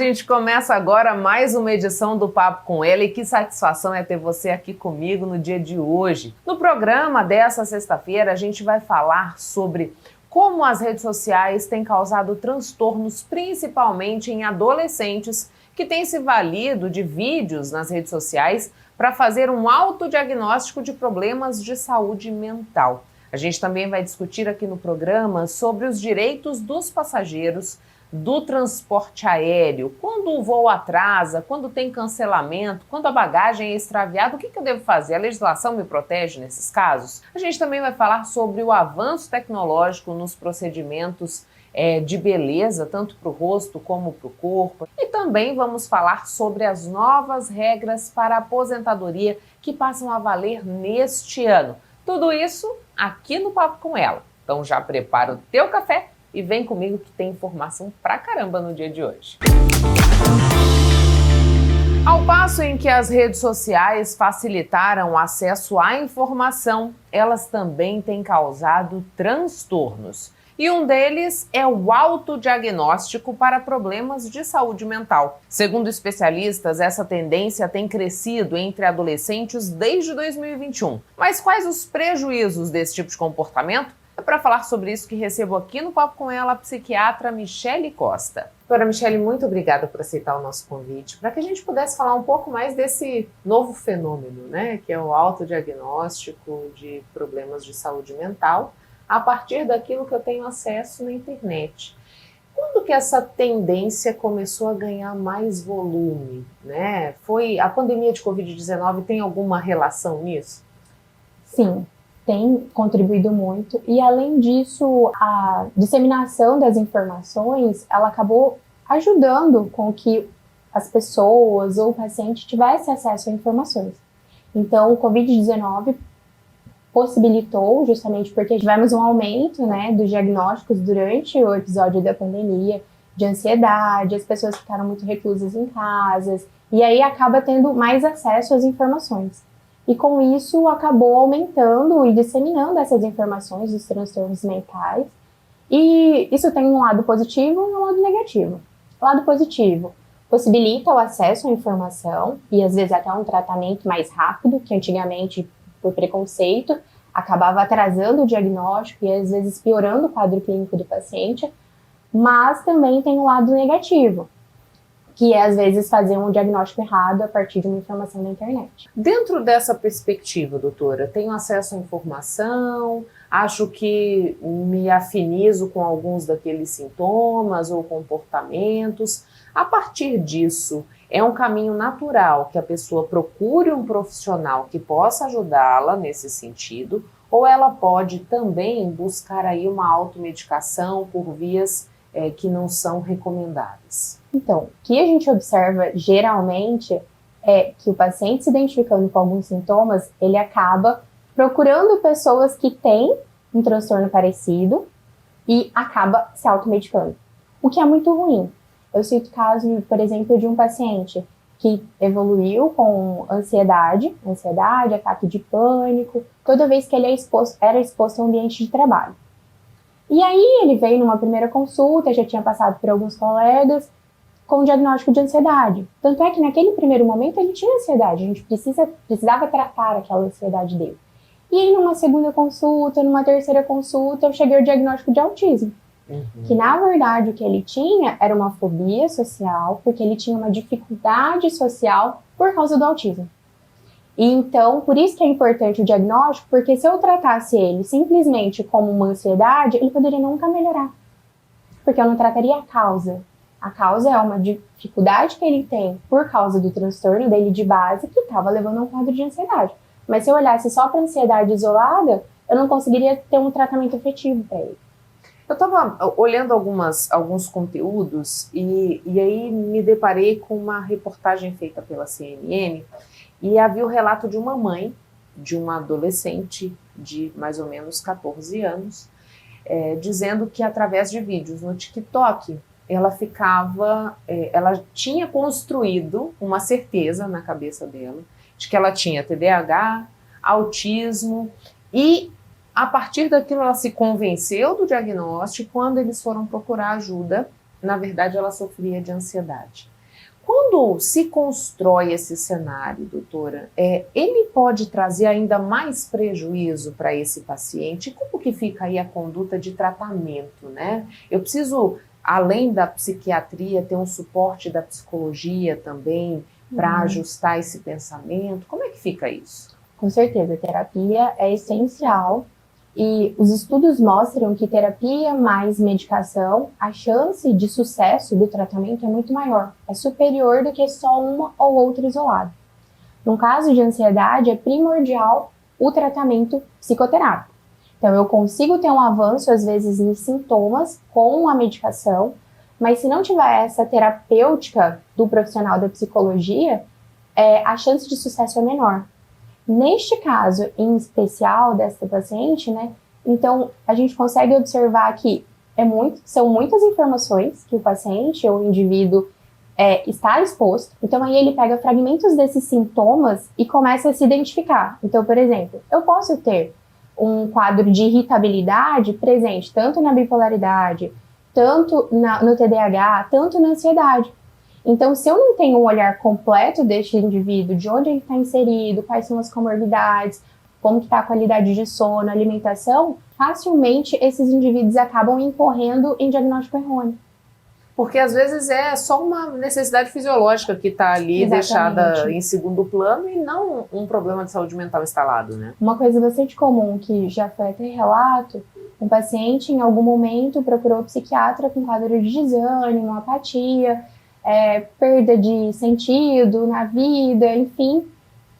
gente começa agora mais uma edição do Papo com Ela e que satisfação é ter você aqui comigo no dia de hoje. No programa dessa sexta-feira, a gente vai falar sobre como as redes sociais têm causado transtornos, principalmente em adolescentes que têm se valido de vídeos nas redes sociais para fazer um autodiagnóstico de problemas de saúde mental. A gente também vai discutir aqui no programa sobre os direitos dos passageiros do transporte aéreo, quando o voo atrasa, quando tem cancelamento, quando a bagagem é extraviada, o que eu devo fazer? A legislação me protege nesses casos? A gente também vai falar sobre o avanço tecnológico nos procedimentos de beleza, tanto para o rosto como para o corpo. E também vamos falar sobre as novas regras para a aposentadoria que passam a valer neste ano. Tudo isso aqui no Papo com Ela. Então já prepara o teu café e vem comigo que tem informação pra caramba no dia de hoje. Ao passo em que as redes sociais facilitaram o acesso à informação, elas também têm causado transtornos. E um deles é o autodiagnóstico para problemas de saúde mental. Segundo especialistas, essa tendência tem crescido entre adolescentes desde 2021. Mas quais os prejuízos desse tipo de comportamento? É para falar sobre isso que recebo aqui no Papo com Ela a psiquiatra Michele Costa. Doutora Michele, muito obrigada por aceitar o nosso convite, para que a gente pudesse falar um pouco mais desse novo fenômeno, né, que é o autodiagnóstico de problemas de saúde mental, a partir daquilo que eu tenho acesso na internet. Quando que essa tendência começou a ganhar mais volume, né? Foi a pandemia de Covid-19 tem alguma relação nisso? Sim, tem contribuído muito e além disso a disseminação das informações ela acabou ajudando com que as pessoas ou o paciente tivesse acesso a informações. Então o Covid-19 possibilitou, justamente porque tivemos um aumento, né, dos diagnósticos durante o episódio da pandemia, de ansiedade, as pessoas ficaram muito reclusas em casas, e aí acaba tendo mais acesso às informações. E com isso acabou aumentando e disseminando essas informações dos transtornos mentais. E isso tem um lado positivo e um lado negativo. O lado positivo possibilita o acesso à informação e às vezes até um tratamento mais rápido, que antigamente, por preconceito, acabava atrasando o diagnóstico e às vezes piorando o quadro clínico do paciente. Mas também tem um lado negativo, que é, às vezes, fazer um diagnóstico errado a partir de uma informação da internet. Dentro dessa perspectiva, doutora, tenho acesso à informação, acho que me afinizo com alguns daqueles sintomas ou comportamentos. A partir disso, é um caminho natural que a pessoa procure um profissional que possa ajudá-la nesse sentido, ou ela pode também buscar aí uma automedicação por vias que não são recomendáveis? Então, o que a gente observa geralmente é que o paciente se identificando com alguns sintomas, ele acaba procurando pessoas que têm um transtorno parecido e acaba se automedicando, o que é muito ruim. Eu cito o caso, por exemplo, de um paciente que evoluiu com ansiedade, ataque de pânico, toda vez que ele era exposto ao ambiente de trabalho. E aí ele veio numa primeira consulta, já tinha passado por alguns colegas, com um diagnóstico de ansiedade. Tanto é que naquele primeiro momento ele tinha ansiedade, a gente precisava tratar aquela ansiedade dele. E aí numa segunda consulta, numa terceira consulta, eu cheguei ao diagnóstico de autismo. Que na verdade o que ele tinha era uma fobia social, porque ele tinha uma dificuldade social por causa do autismo. E então, por isso que é importante o diagnóstico, porque se eu tratasse ele simplesmente como uma ansiedade, ele poderia nunca melhorar. Porque eu não trataria a causa. A causa é uma dificuldade que ele tem por causa do transtorno dele de base que estava levando a um quadro de ansiedade. Mas se eu olhasse só para a ansiedade isolada, eu não conseguiria ter um tratamento efetivo para ele. Eu estava olhando alguns conteúdos e aí me deparei com uma reportagem feita pela CNN e havia o relato de uma mãe de uma adolescente de mais ou menos 14 anos, dizendo que através de vídeos no TikTok ela tinha construído uma certeza na cabeça dela de que ela tinha TDAH, autismo e a partir daquilo ela se convenceu do diagnóstico. Quando eles foram procurar ajuda, na verdade ela sofria de ansiedade. Quando se constrói esse cenário, doutora, ele pode trazer ainda mais prejuízo para esse paciente? Como que fica aí a conduta de tratamento, né? Eu preciso, além da psiquiatria, ter um suporte da psicologia também para ajustar esse pensamento? Como é que fica isso? Com certeza, a terapia é essencial e os estudos mostram que terapia mais medicação, a chance de sucesso do tratamento é muito maior, é superior do que só uma ou outra isolada. No caso de ansiedade, é primordial o tratamento psicoterápico. Então, eu consigo ter um avanço, às vezes, nos sintomas com a medicação, mas se não tiver essa terapêutica do profissional da psicologia, a chance de sucesso é menor. Neste caso, em especial, dessa paciente, né, então a gente consegue observar que são muitas informações que o paciente ou o indivíduo está exposto. Então aí ele pega fragmentos desses sintomas e começa a se identificar. Então, por exemplo, eu posso ter um quadro de irritabilidade presente tanto na bipolaridade, tanto no TDAH, tanto na ansiedade. Então, se eu não tenho um olhar completo deste indivíduo, de onde ele está inserido, quais são as comorbidades, como que está a qualidade de sono, alimentação, facilmente esses indivíduos acabam incorrendo em diagnóstico errôneo. Porque às vezes é só uma necessidade fisiológica que está ali deixada em segundo plano e não um problema de saúde mental instalado, né? Uma coisa bastante comum, que já foi até relato, um paciente em algum momento procurou o psiquiatra com quadro de desânimo, apatia, perda de sentido na vida, enfim.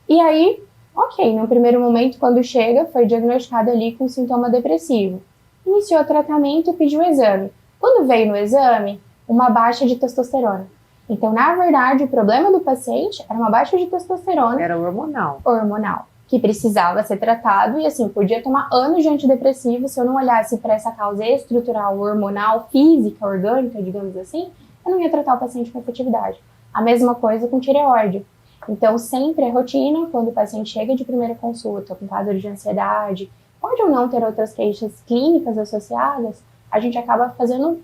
E aí, ok, no primeiro momento, quando chega, foi diagnosticado ali com sintoma depressivo. Iniciou o tratamento e pediu o exame. Quando veio no exame, uma baixa de testosterona. Então, na verdade, o problema do paciente era uma baixa de testosterona. Era hormonal. Hormonal, que precisava ser tratado e, assim, podia tomar anos de antidepressivo se eu não olhasse para essa causa estrutural, hormonal, física, orgânica, digamos assim, eu não ia tratar o paciente com efetividade. A mesma coisa com tireoide. Então, sempre é rotina, quando o paciente chega de primeira consulta com quadro de ansiedade, pode ou não ter outras queixas clínicas associadas, a gente acaba fazendo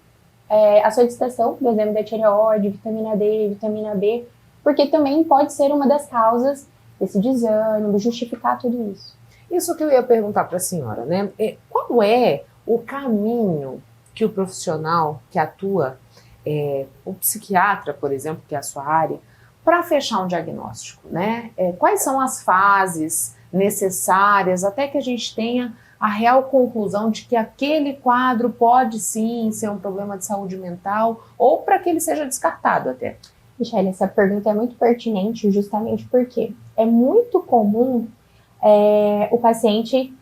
a solicitação do exame da tireoide, vitamina D, vitamina B, porque também pode ser uma das causas desse desânimo, justificar tudo isso. Isso que eu ia perguntar para a senhora, né? Qual é o caminho que o profissional que atua, o psiquiatra, por exemplo, que é a sua área, para fechar um diagnóstico, né? Quais são as fases necessárias até que a gente tenha a real conclusão de que aquele quadro pode sim ser um problema de saúde mental ou para que ele seja descartado até? Michele, essa pergunta é muito pertinente justamente porque é muito comum o paciente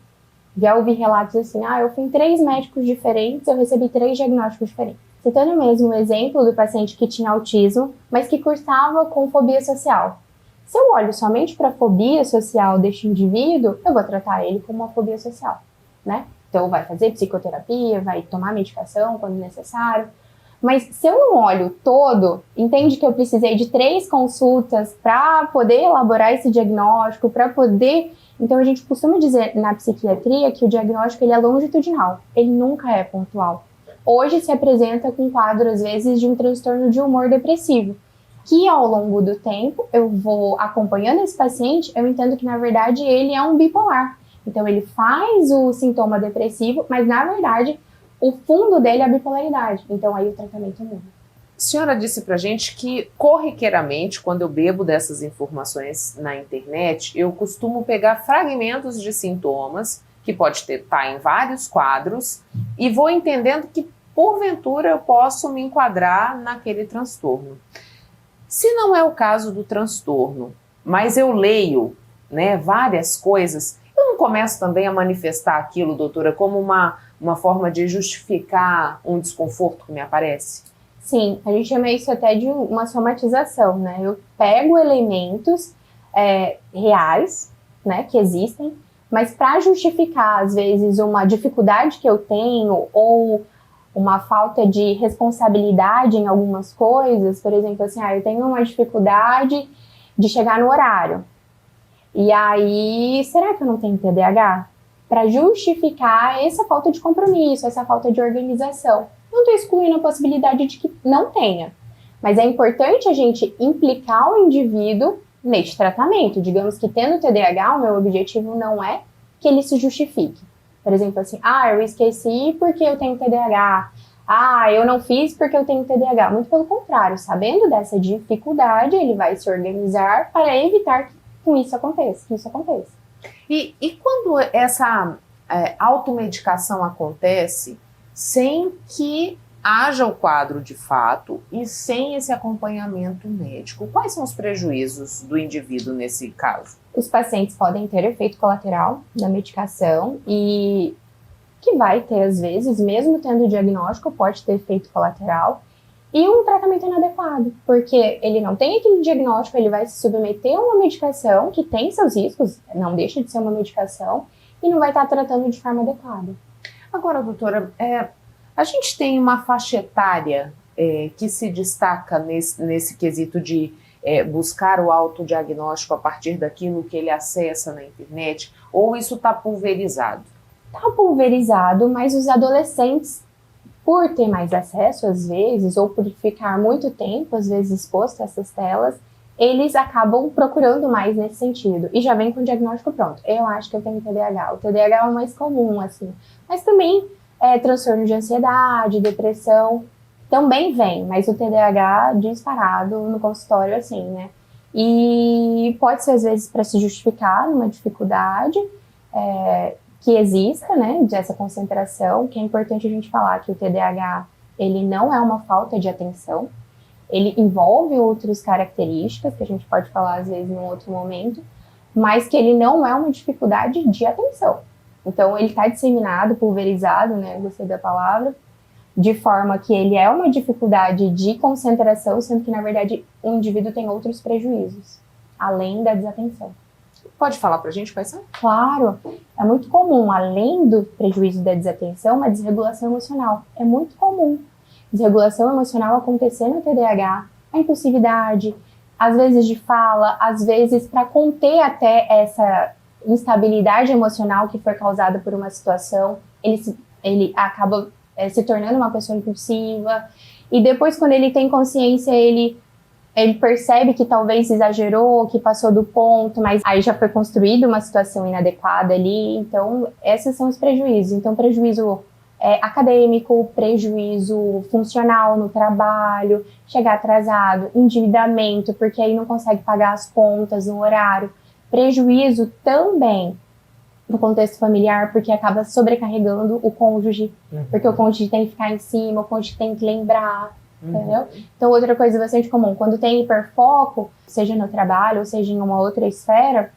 já ouvir relatos assim, eu fui em 3 médicos diferentes, eu recebi 3 diagnósticos diferentes. Citando mesmo o exemplo do paciente que tinha autismo, mas que cursava com fobia social. Se eu olho somente para a fobia social deste indivíduo, eu vou tratar ele como uma fobia social, né? Então vai fazer psicoterapia, vai tomar medicação quando necessário. Mas se eu não olho todo, entende que eu precisei de 3 consultas para poder elaborar esse diagnóstico, para poder... Então a gente costuma dizer na psiquiatria que o diagnóstico ele é longitudinal, ele nunca é pontual. Hoje se apresenta com quadro, às vezes, de um transtorno de humor depressivo, que ao longo do tempo eu vou acompanhando esse paciente, eu entendo que na verdade ele é um bipolar. Então ele faz o sintoma depressivo, mas na verdade o fundo dele é a bipolaridade. Então aí o tratamento muda. A senhora disse pra gente que corriqueiramente, quando eu bebo dessas informações na internet, eu costumo pegar fragmentos de sintomas, que pode estar em vários quadros, e vou entendendo que porventura eu posso me enquadrar naquele transtorno. Se não é o caso do transtorno, mas eu leio, né, várias coisas, eu não começo também a manifestar aquilo, doutora, como uma forma de justificar um desconforto que me aparece? Sim, a gente chama isso até de uma somatização, né? Eu pego elementos reais, né, que existem, mas para justificar, às vezes, uma dificuldade que eu tenho ou uma falta de responsabilidade em algumas coisas, por exemplo, assim, eu tenho uma dificuldade de chegar no horário. E aí, será que eu não tenho TDAH? Para justificar essa falta de compromisso, essa falta de organização. Não estou excluindo a possibilidade de que não tenha, Mas é importante a gente implicar o indivíduo neste tratamento. Digamos que tendo TDAH, o meu objetivo não é que ele se justifique. Por exemplo, assim, eu esqueci porque eu tenho TDAH. Eu não fiz porque eu tenho TDAH. Muito pelo contrário, sabendo dessa dificuldade, ele vai se organizar para evitar que isso aconteça. E quando essa automedicação acontece sem que haja o quadro de fato e sem esse acompanhamento médico, quais são os prejuízos do indivíduo nesse caso? Os pacientes podem ter efeito colateral da medicação e que vai ter, às vezes, mesmo tendo o diagnóstico, pode ter efeito colateral e um tratamento inadequado, porque ele não tem aquele diagnóstico, ele vai se submeter a uma medicação que tem seus riscos, não deixa de ser uma medicação, e não vai estar tratando de forma adequada. Agora, doutora, a gente tem uma faixa etária que se destaca nesse quesito de buscar o autodiagnóstico a partir daquilo que ele acessa na internet, ou isso está pulverizado? Está pulverizado, mas os adolescentes, por ter mais acesso às vezes, ou por ficar muito tempo, às vezes, exposto a essas telas, eles acabam procurando mais nesse sentido. E já vem com o diagnóstico pronto. Eu acho que eu tenho TDAH. O TDAH é o mais comum, assim. Mas também transtorno de ansiedade, depressão, também vem. Mas o TDAH disparado no consultório, assim, né? E pode ser, às vezes, para se justificar numa dificuldade que exista, né? Dessa concentração, que é importante a gente falar que o TDAH, ele não é uma falta de atenção. Ele envolve outras características, que a gente pode falar às vezes em um outro momento, mas que ele não é uma dificuldade de atenção. Então ele está disseminado, pulverizado, né, gostei da palavra, de forma que ele é uma dificuldade de concentração, sendo que na verdade o indivíduo tem outros prejuízos, além da desatenção. Pode falar pra gente quais são? Claro, é muito comum, além do prejuízo da desatenção, uma desregulação emocional. É muito comum. Desregulação emocional acontecer no TDAH, a impulsividade, às vezes de fala, às vezes para conter até essa instabilidade emocional que foi causada por uma situação, ele acaba se tornando uma pessoa impulsiva, e depois quando ele tem consciência, ele percebe que talvez exagerou, que passou do ponto, mas aí já foi construída uma situação inadequada ali, então esses são os prejuízos. Então prejuízo acadêmico, prejuízo funcional no trabalho, chegar atrasado, endividamento, porque aí não consegue pagar as contas no horário, prejuízo também no contexto familiar, porque acaba sobrecarregando o cônjuge, porque o cônjuge tem que ficar em cima, o cônjuge tem que lembrar, entendeu? Então outra coisa bastante comum, quando tem hiperfoco, seja no trabalho ou seja em uma outra esfera,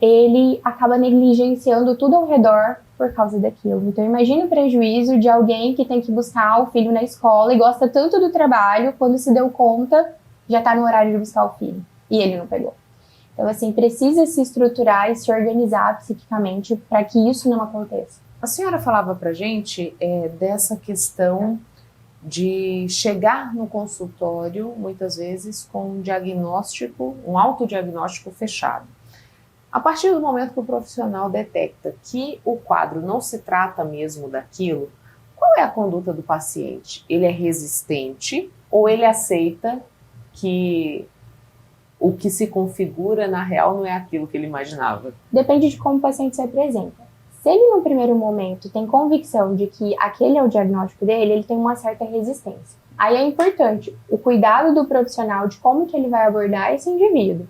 ele acaba negligenciando tudo ao redor por causa daquilo. Então imagina o prejuízo de alguém que tem que buscar o filho na escola e gosta tanto do trabalho, quando se deu conta, já está no horário de buscar o filho, e ele não pegou. Então assim, precisa se estruturar e se organizar psiquicamente para que isso não aconteça. A senhora falava pra gente dessa questão de chegar no consultório, muitas vezes, com um diagnóstico, um autodiagnóstico fechado. A partir do momento que o profissional detecta que o quadro não se trata mesmo daquilo, qual é a conduta do paciente? Ele é resistente ou ele aceita que o que se configura na real não é aquilo que ele imaginava? Depende de como o paciente se apresenta. Se ele, no primeiro momento, tem convicção de que aquele é o diagnóstico dele, ele tem uma certa resistência. Aí é importante o cuidado do profissional de como que ele vai abordar esse indivíduo.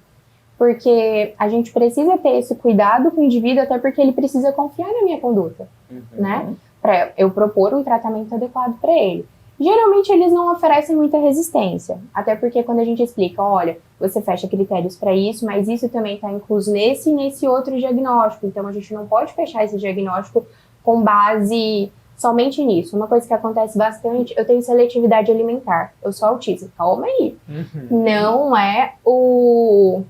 Porque a gente precisa ter esse cuidado com o indivíduo, até porque ele precisa confiar na minha conduta, né? Para eu propor um tratamento adequado para ele. Geralmente eles não oferecem muita resistência, até porque quando a gente explica, olha, você fecha critérios para isso, mas isso também está incluso nesse e nesse outro diagnóstico, então a gente não pode fechar esse diagnóstico com base somente nisso. Uma coisa que acontece bastante, eu tenho seletividade alimentar, eu sou autista, calma aí. Não é um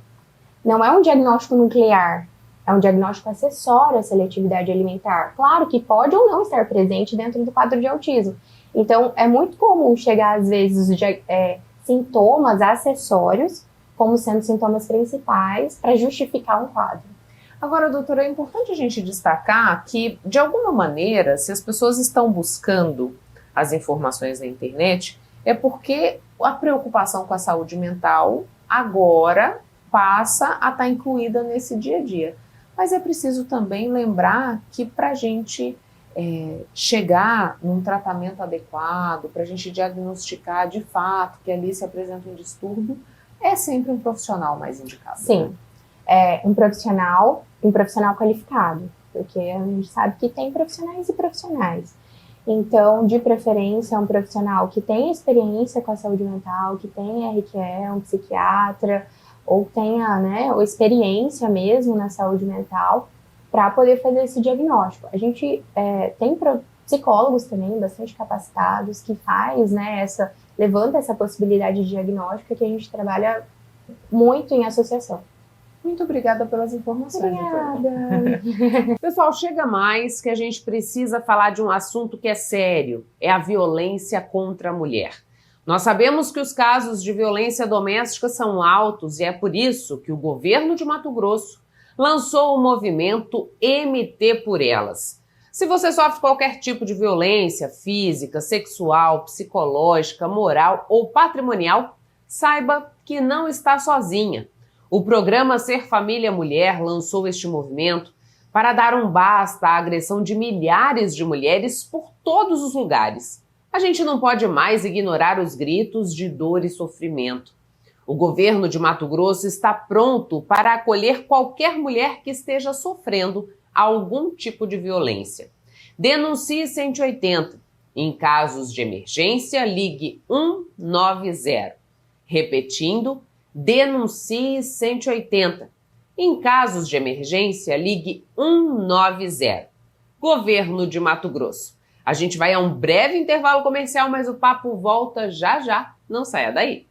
diagnóstico nuclear, é um diagnóstico acessório à seletividade alimentar. Claro que pode ou não estar presente dentro do quadro de autismo. Então, é muito comum chegar, às vezes, sintomas acessórios como sendo sintomas principais para justificar um quadro. Agora, doutora, é importante a gente destacar que, de alguma maneira, se as pessoas estão buscando as informações na internet, é porque a preocupação com a saúde mental agora passa a estar incluída nesse dia a dia. Mas é preciso também lembrar que para a gente chegar num tratamento adequado, para a gente diagnosticar de fato que ali se apresenta um distúrbio, é sempre um profissional mais indicado. Sim, né? é um profissional qualificado, porque a gente sabe que tem profissionais e profissionais. Então, de preferência, é um profissional que tem experiência com a saúde mental, que tem RQE, um psiquiatra, ou tenha, né, ou experiência mesmo na saúde mental, para poder fazer esse diagnóstico. A gente tem psicólogos também bastante capacitados que levanta essa possibilidade de diagnóstica que a gente trabalha muito em associação. Muito obrigada pelas informações. Obrigada. Pessoal, chega mais que a gente precisa falar de um assunto que é sério, é a violência contra a mulher. Nós sabemos que os casos de violência doméstica são altos e é por isso que o governo de Mato Grosso lançou o movimento MT por Elas. Se você sofre qualquer tipo de violência física, sexual, psicológica, moral ou patrimonial, saiba que não está sozinha. O programa Ser Família Mulher lançou este movimento para dar um basta à agressão de milhares de mulheres por todos os lugares. A gente não pode mais ignorar os gritos de dor e sofrimento. O governo de Mato Grosso está pronto para acolher qualquer mulher que esteja sofrendo algum tipo de violência. Denuncie 180. Em casos de emergência, ligue 190. Repetindo, denuncie 180. Em casos de emergência, ligue 190. Governo de Mato Grosso. A gente vai a um breve intervalo comercial, mas o papo volta já já. Não saia daí.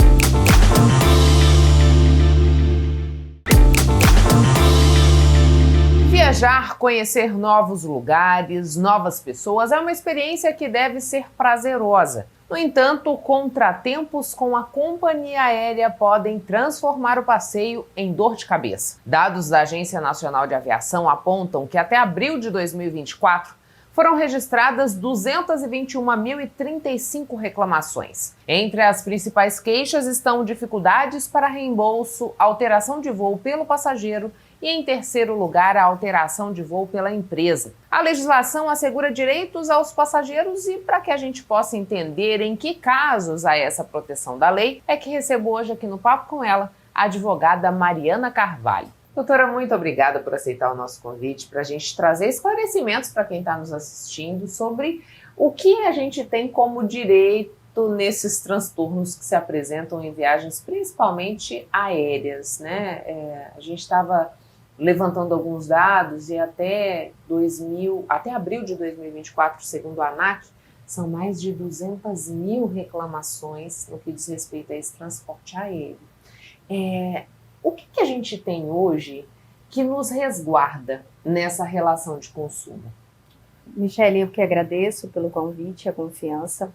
Viajar, conhecer novos lugares, novas pessoas é uma experiência que deve ser prazerosa. No entanto, contratempos com a companhia aérea podem transformar o passeio em dor de cabeça. Dados da Agência Nacional de Aviação apontam que até abril de 2024 foram registradas 221.035 reclamações. Entre as principais queixas estão dificuldades para reembolso, alteração de voo pelo passageiro e, em terceiro lugar, a alteração de voo pela empresa. A legislação assegura direitos aos passageiros e, para que a gente possa entender em que casos há essa proteção da lei, é que recebo hoje aqui no Papo com ela a advogada Mariana Carvalho. Doutora, muito obrigada por aceitar o nosso convite para a gente trazer esclarecimentos para quem está nos assistindo sobre o que a gente tem como direito nesses transtornos que se apresentam em viagens, principalmente aéreas, né? A gente estava levantando alguns dados e até abril de 2024, segundo a ANAC, são mais de 200.000 reclamações no que diz respeito a esse transporte aéreo. O que a gente tem hoje que nos resguarda nessa relação de consumo? Michele, eu que agradeço pelo convite e a confiança.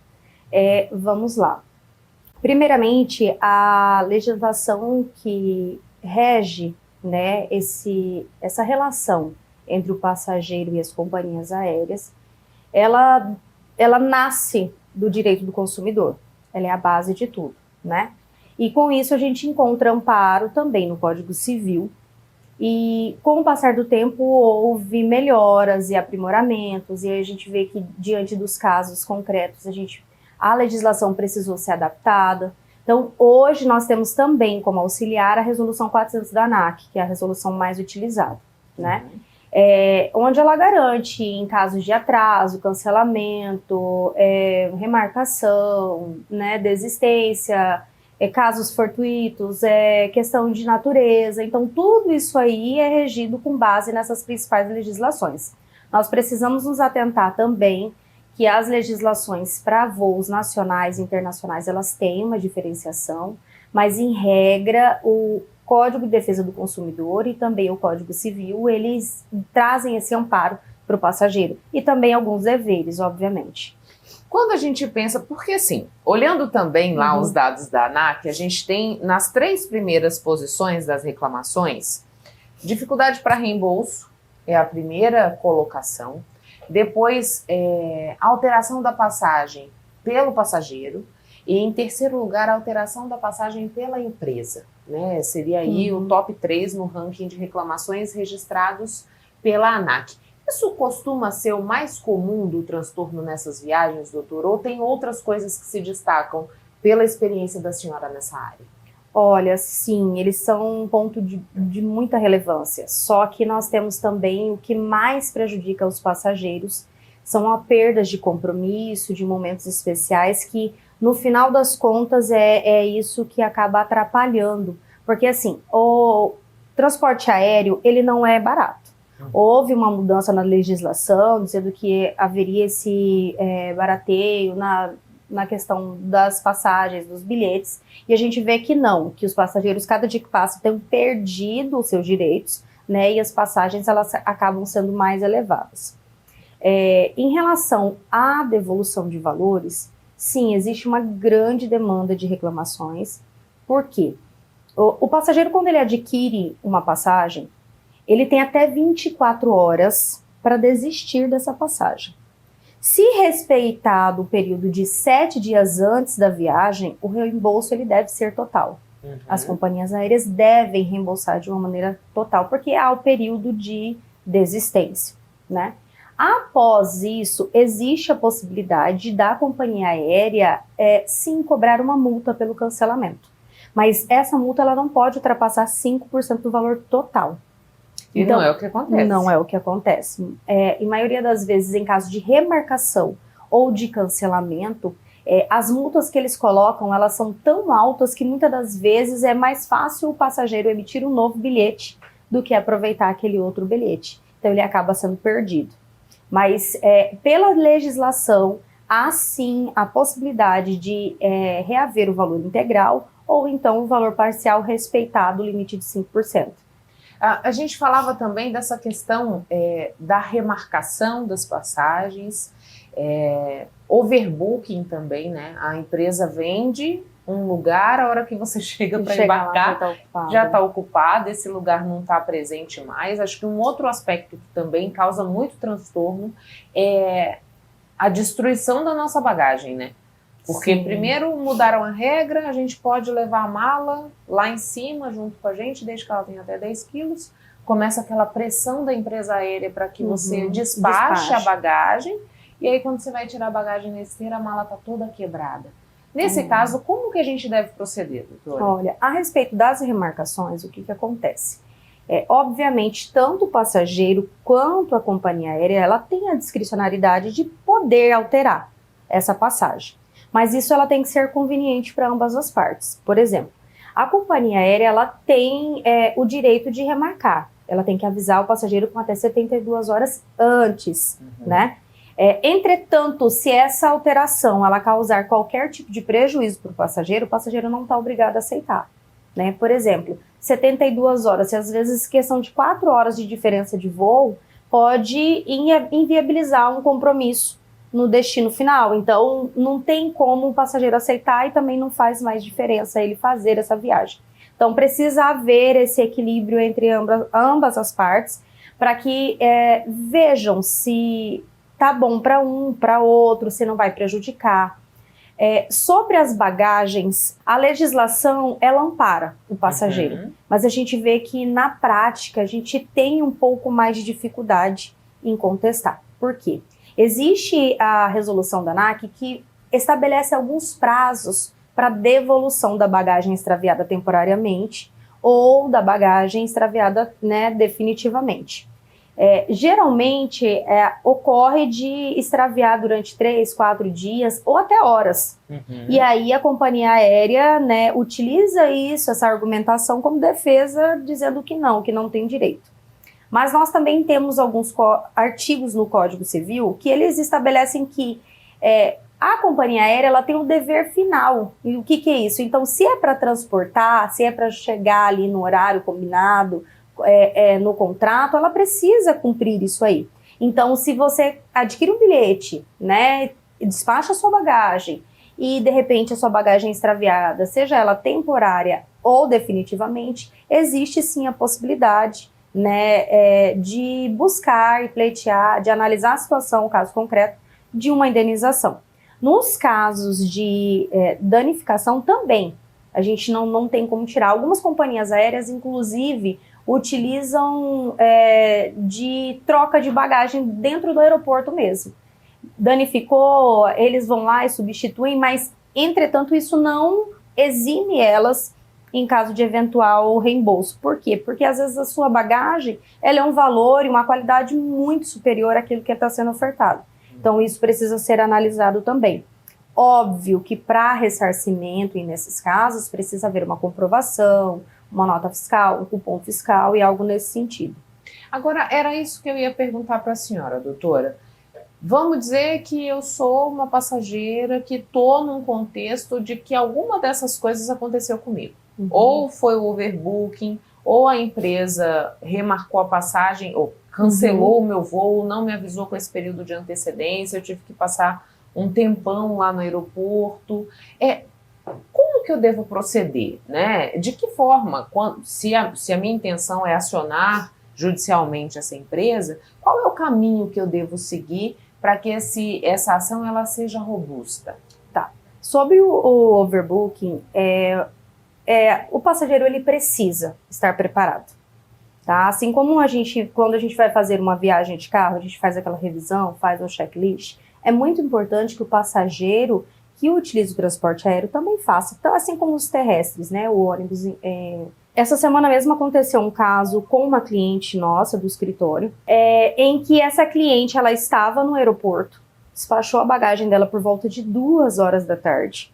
Vamos lá. Primeiramente, a legislação que rege, né, essa relação entre o passageiro e as companhias aéreas, ela nasce do direito do consumidor. Ela é a base de tudo, né? E com isso a gente encontra amparo também no Código Civil. E com o passar do tempo houve melhoras e aprimoramentos, e aí a gente vê que diante dos casos concretos a legislação precisou ser adaptada. Então hoje nós temos também como auxiliar a Resolução 400 da ANAC, que é a resolução mais utilizada, né? Onde ela garante em casos de atraso, cancelamento, remarcação, né, desistência, casos fortuitos, questão de natureza. Então, tudo isso aí é regido com base nessas principais legislações. Nós precisamos nos atentar também que as legislações para voos nacionais e internacionais, elas têm uma diferenciação, mas, em regra, o Código de Defesa do Consumidor e também o Código Civil, eles trazem esse amparo para o passageiro. E também alguns deveres, obviamente. Quando a gente pensa, porque assim, olhando também lá os dados da ANAC, a gente tem nas 3 primeiras posições das reclamações, dificuldade para reembolso é a primeira colocação, depois alteração da passagem pelo passageiro E em terceiro lugar, a alteração da passagem pela empresa, né? Seria aí o top 3 no ranking de reclamações registrados pela ANAC. Isso costuma ser o mais comum do transtorno nessas viagens, doutor? Ou tem outras coisas que se destacam pela experiência da senhora nessa área? Olha, sim, eles são um ponto de muita relevância. Só que nós temos também o que mais prejudica os passageiros, são as perdas de compromisso, de momentos especiais, que no final das contas é isso que acaba atrapalhando. Porque assim, o transporte aéreo, ele não é barato. Houve uma mudança na legislação, dizendo que haveria esse barateio na questão das passagens, dos bilhetes, e a gente vê que não, que os passageiros, cada dia que passa, têm perdido os seus direitos, né, e as passagens, elas acabam sendo mais elevadas. Em relação à devolução de valores, sim, existe uma grande demanda de reclamações. Por quê? O passageiro, quando ele adquire uma passagem, ele tem até 24 horas para desistir dessa passagem. Se respeitado o período de 7 dias antes da viagem, o reembolso ele deve ser total. As companhias aéreas devem reembolsar de uma maneira total, porque há o período de desistência, né? Após isso, existe a possibilidade da companhia aérea sim cobrar uma multa pelo cancelamento. Mas essa multa ela não pode ultrapassar 5% do valor total. E então, não é o que acontece. Não é o que acontece. Em maioria das vezes, em caso de remarcação ou de cancelamento, as multas que eles colocam, elas são tão altas que muitas das vezes é mais fácil o passageiro emitir um novo bilhete do que aproveitar aquele outro bilhete. Então ele acaba sendo perdido. Mas pela legislação, há sim a possibilidade de reaver o valor integral ou então o valor parcial respeitado o limite de 5%. A gente falava também dessa questão da remarcação das passagens, overbooking também, né? A empresa vende um lugar, a hora que você chega para embarcar, já está ocupado, esse lugar não está presente mais. Acho que um outro aspecto que também causa muito transtorno é a destruição da nossa bagagem, né? Porque primeiro mudaram a regra, a gente pode levar a mala lá em cima junto com a gente, desde que ela tenha até 10 quilos. Começa aquela pressão da empresa aérea para que você despache a bagagem. E aí quando você vai tirar a bagagem na esteira, a mala está toda quebrada. Nesse caso, como que a gente deve proceder, doutora? Olha, a respeito das remarcações, o que acontece? Obviamente, tanto o passageiro quanto a companhia aérea, ela tem a discricionariedade de poder alterar essa passagem. Mas isso ela tem que ser conveniente para ambas as partes. Por exemplo, a companhia aérea ela tem o direito de remarcar. Ela tem que avisar o passageiro com até 72 horas antes, né? Entretanto, se essa alteração ela causar qualquer tipo de prejuízo para o passageiro não está obrigado a aceitar, né? Por exemplo, 72 horas, se às vezes questão de 4 horas de diferença de voo, pode inviabilizar um compromisso no destino final. Então, não tem como o passageiro aceitar e também não faz mais diferença ele fazer essa viagem. Então, precisa haver esse equilíbrio entre ambas as partes para que vejam se tá bom para um, para outro, se não vai prejudicar. Sobre as bagagens, a legislação, ela ampara o passageiro, mas a gente vê que na prática a gente tem um pouco mais de dificuldade em contestar. Por quê? Existe a resolução da ANAC que estabelece alguns prazos para devolução da bagagem extraviada temporariamente ou da bagagem extraviada, né, definitivamente. Geralmente ocorre de extraviar durante 3, 4 dias ou até horas. E aí a companhia aérea, né, utiliza isso, essa argumentação como defesa, dizendo que não tem direito. Mas nós também temos alguns artigos no Código Civil que eles estabelecem que a companhia aérea ela tem um dever final. E o que é isso? Então, se é para transportar, se é para chegar ali no horário combinado, no contrato, ela precisa cumprir isso aí. Então, se você adquire um bilhete, né, despacha a sua bagagem e, de repente, a sua bagagem é extraviada, seja ela temporária ou definitivamente, existe sim a possibilidade, né, de buscar e pleitear, de analisar a situação, o caso concreto, de uma indenização. Nos casos de danificação também, a gente não tem como tirar. Algumas companhias aéreas, inclusive, utilizam de troca de bagagem dentro do aeroporto mesmo. Danificou, eles vão lá e substituem, mas, entretanto, isso não exime elas em caso de eventual reembolso. Por quê? Porque, às vezes, a sua bagagem ela é um valor e uma qualidade muito superior àquilo que está sendo ofertado. Então, isso precisa ser analisado também. Óbvio que para ressarcimento, e nesses casos, precisa haver uma comprovação, uma nota fiscal, um cupom fiscal e algo nesse sentido. Agora, era isso que eu ia perguntar para a senhora, doutora. Vamos dizer que eu sou uma passageira que estou num contexto de que alguma dessas coisas aconteceu comigo. Ou foi o overbooking, ou a empresa remarcou a passagem, ou cancelou o meu voo, não me avisou com esse período de antecedência, eu tive que passar um tempão lá no aeroporto. Como que eu devo proceder, né? De que forma, se a minha intenção é acionar judicialmente essa empresa, qual é o caminho que eu devo seguir para que essa ação ela seja robusta? Tá. Sobre o overbooking, o passageiro ele precisa estar preparado. Tá? Assim como quando a gente vai fazer uma viagem de carro, a gente faz aquela revisão, faz um checklist, é muito importante que o passageiro que utiliza o transporte aéreo também faça, então, assim como os terrestres, né, o ônibus. Essa semana mesmo aconteceu um caso com uma cliente nossa do escritório, em que essa cliente ela estava no aeroporto, despachou a bagagem dela por volta de 2 horas da tarde.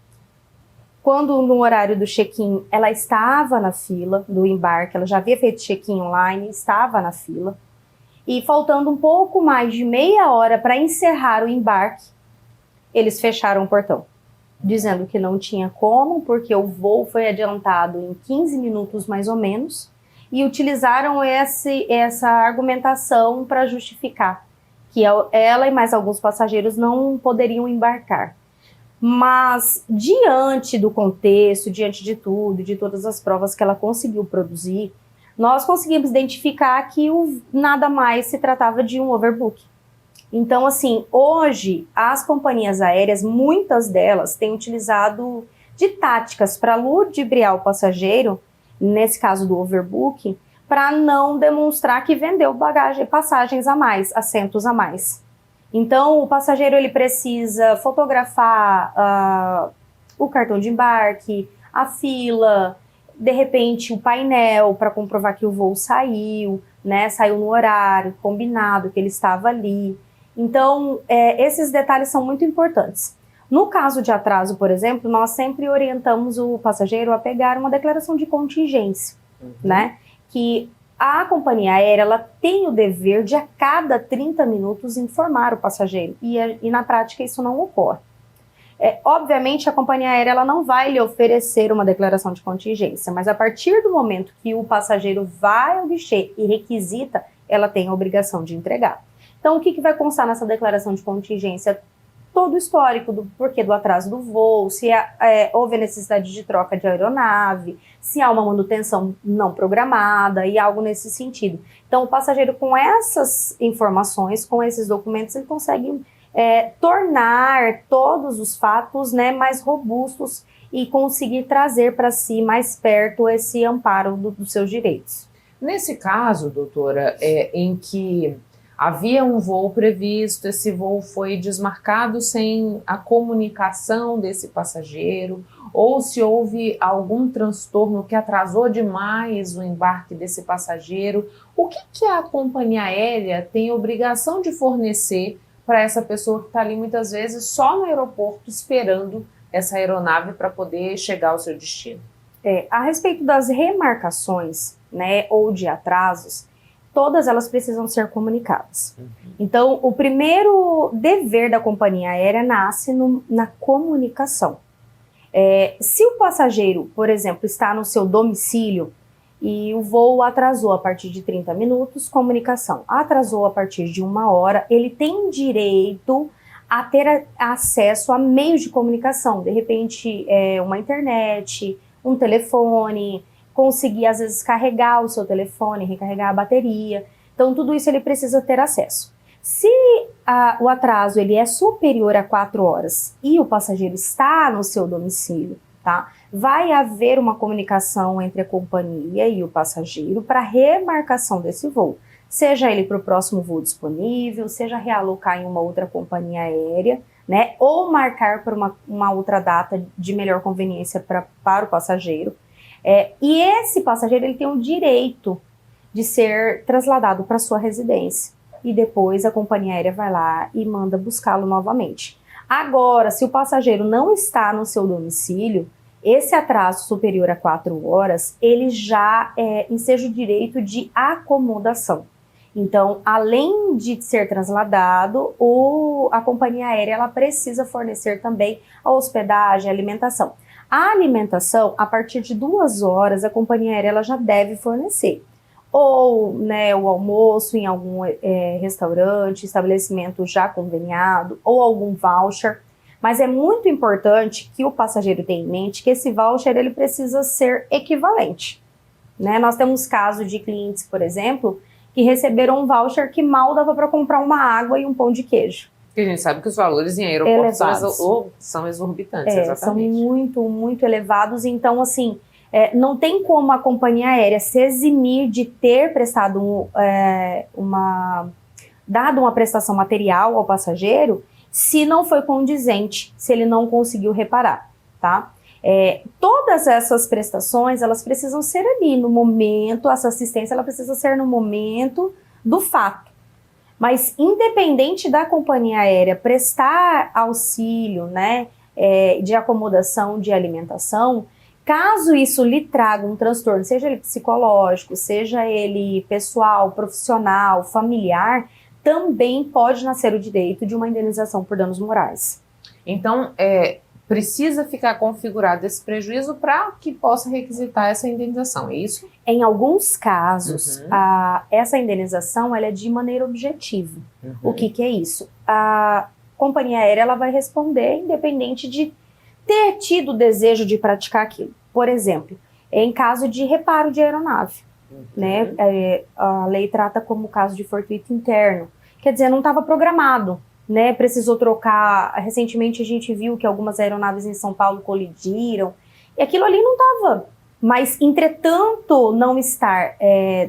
Quando no horário do check-in ela estava na fila do embarque, ela já havia feito check-in online, estava na fila, e faltando um pouco mais de meia hora para encerrar o embarque, eles fecharam o portão, dizendo que não tinha como, porque o voo foi adiantado em 15 minutos mais ou menos, e utilizaram essa argumentação para justificar que ela e mais alguns passageiros não poderiam embarcar. Mas, diante do contexto, diante de tudo, de todas as provas que ela conseguiu produzir, nós conseguimos identificar que nada mais se tratava de um overbook. Então, assim, hoje, as companhias aéreas, muitas delas, têm utilizado de táticas para ludibriar o passageiro, nesse caso do overbooking, para não demonstrar que vendeu passagens a mais, assentos a mais. Então, o passageiro ele precisa fotografar o cartão de embarque, a fila, de repente o painel para comprovar que o voo saiu, né? Saiu no horário combinado, que ele estava ali. Então, esses detalhes são muito importantes. No caso de atraso, por exemplo, nós sempre orientamos o passageiro a pegar uma declaração de contingência, né? Que a companhia aérea ela tem o dever de a cada 30 minutos informar o passageiro e na prática isso não ocorre. Obviamente a companhia aérea ela não vai lhe oferecer uma declaração de contingência, mas a partir do momento que o passageiro vai ao guichê e requisita, ela tem a obrigação de entregar. Então o que vai constar nessa declaração de contingência? Todo o histórico do porquê do atraso do voo, se houve necessidade de troca de aeronave, se há uma manutenção não programada e algo nesse sentido. Então, o passageiro com essas informações, com esses documentos, ele consegue tornar todos os fatos, né, mais robustos e conseguir trazer para si mais perto esse amparo dos seus direitos. Nesse caso, doutora, em que havia um voo previsto, esse voo foi desmarcado sem a comunicação desse passageiro, ou se houve algum transtorno que atrasou demais o embarque desse passageiro, o que a companhia aérea tem obrigação de fornecer para essa pessoa que está ali muitas vezes só no aeroporto esperando essa aeronave para poder chegar ao seu destino? A respeito das remarcações, né, ou de atrasos, todas elas precisam ser comunicadas. Então, o primeiro dever da companhia aérea nasce na comunicação. Se o passageiro, por exemplo, está no seu domicílio e o voo atrasou a partir de 30 minutos, comunicação. Atrasou a partir de 1 hora, ele tem direito a ter acesso a meios de comunicação. De repente, uma internet, um telefone, conseguir, às vezes, carregar o seu telefone, recarregar a bateria. Então, tudo isso ele precisa ter acesso. Se o atraso ele é superior a 4 horas e o passageiro está no seu domicílio, tá? Vai haver uma comunicação entre a companhia e o passageiro para remarcação desse voo. Seja ele para o próximo voo disponível, seja realocar em uma outra companhia aérea, né? Ou marcar para uma outra data de melhor conveniência para o passageiro. E esse passageiro ele tem o direito de ser trasladado para sua residência. E depois a companhia aérea vai lá e manda buscá-lo novamente. Agora, se o passageiro não está no seu domicílio, esse atraso superior a 4 horas, ele já enseja o direito de acomodação. Então, além de ser trasladado, a companhia aérea ela precisa fornecer também a hospedagem, a alimentação. A alimentação, a partir de 2 horas, a companhia aérea ela já deve fornecer. Ou, né, o almoço em algum restaurante, estabelecimento já conveniado, ou algum voucher. Mas é muito importante que o passageiro tenha em mente que esse voucher ele precisa ser equivalente. Né? Nós temos casos de clientes, por exemplo, que receberam um voucher que mal dava para comprar uma água e um pão de queijo. Porque a gente sabe que os valores em aeroportos são exorbitantes, exatamente. São muito, muito elevados. Então, assim, não tem como a companhia aérea se eximir de ter prestado dado uma prestação material ao passageiro se não foi condizente, se ele não conseguiu reparar, tá? Todas essas prestações, elas precisam ser ali no momento, essa assistência ela precisa ser no momento do fato. Mas independente da companhia aérea prestar auxílio, né, de acomodação, de alimentação, caso isso lhe traga um transtorno, seja ele psicológico, seja ele pessoal, profissional, familiar, também pode nascer o direito de uma indenização por danos morais. Então, precisa ficar configurado esse prejuízo para que possa requisitar essa indenização, é isso? Em alguns casos, essa indenização ela é de maneira objetiva. O que é isso? A companhia aérea ela vai responder independente de ter tido o desejo de praticar aquilo. Por exemplo, em caso de reparo de aeronave, né? A lei trata como caso de fortuito interno. Quer dizer, não estava programado. Né, precisou trocar. Recentemente a gente viu que algumas aeronaves em São Paulo colidiram e aquilo ali não estava. Mas, entretanto, não estar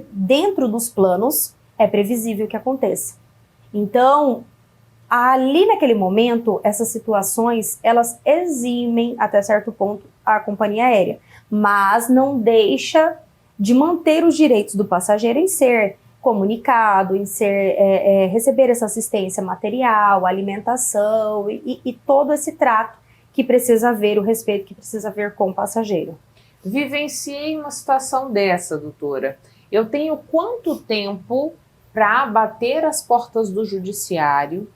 dentro dos planos é previsível que aconteça. Então, ali naquele momento, essas situações elas eximem até certo ponto a companhia aérea, mas não deixa de manter os direitos do passageiro em ser comunicado, em receber essa assistência material, alimentação e todo esse trato que precisa haver, o respeito que precisa haver com o passageiro. Vivenciei uma situação dessa, doutora. Eu tenho quanto tempo para bater as portas do judiciário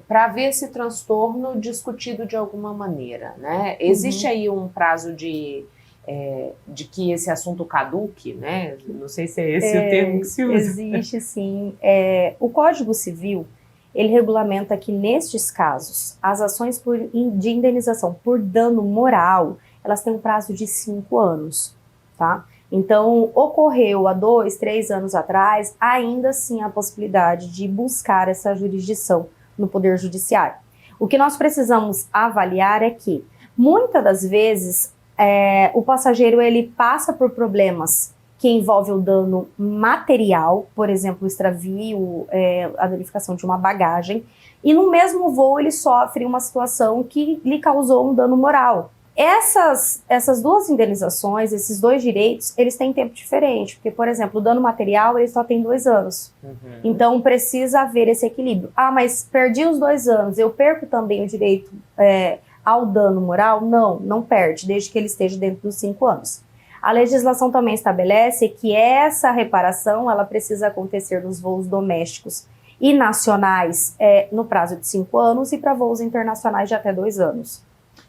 para ver esse transtorno discutido de alguma maneira, né? Existe aí um prazo de que esse assunto caduque, né? Não sei se é esse o termo que se usa. Existe, sim. O Código Civil, ele regulamenta que, nestes casos, as ações de indenização por dano moral, elas têm um prazo de 5 anos, tá? Então, ocorreu há 2, 3 anos atrás, ainda assim a possibilidade de buscar essa jurisdição no Poder Judiciário. O que nós precisamos avaliar é que, muitas das vezes, o passageiro ele passa por problemas que envolvem o dano material, por exemplo, o extravio, a danificação de uma bagagem, e no mesmo voo ele sofre uma situação que lhe causou um dano moral. Essas duas indenizações, esses dois direitos, eles têm tempo diferente, porque, por exemplo, o dano material ele só tem 2 anos. Então precisa haver esse equilíbrio. Mas perdi os 2 anos, eu perco também o direito ao dano moral? Não perde, desde que ele esteja dentro dos 5 anos. A legislação também estabelece que essa reparação ela precisa acontecer nos voos domésticos e nacionais no prazo de 5 anos e para voos internacionais de até 2 anos.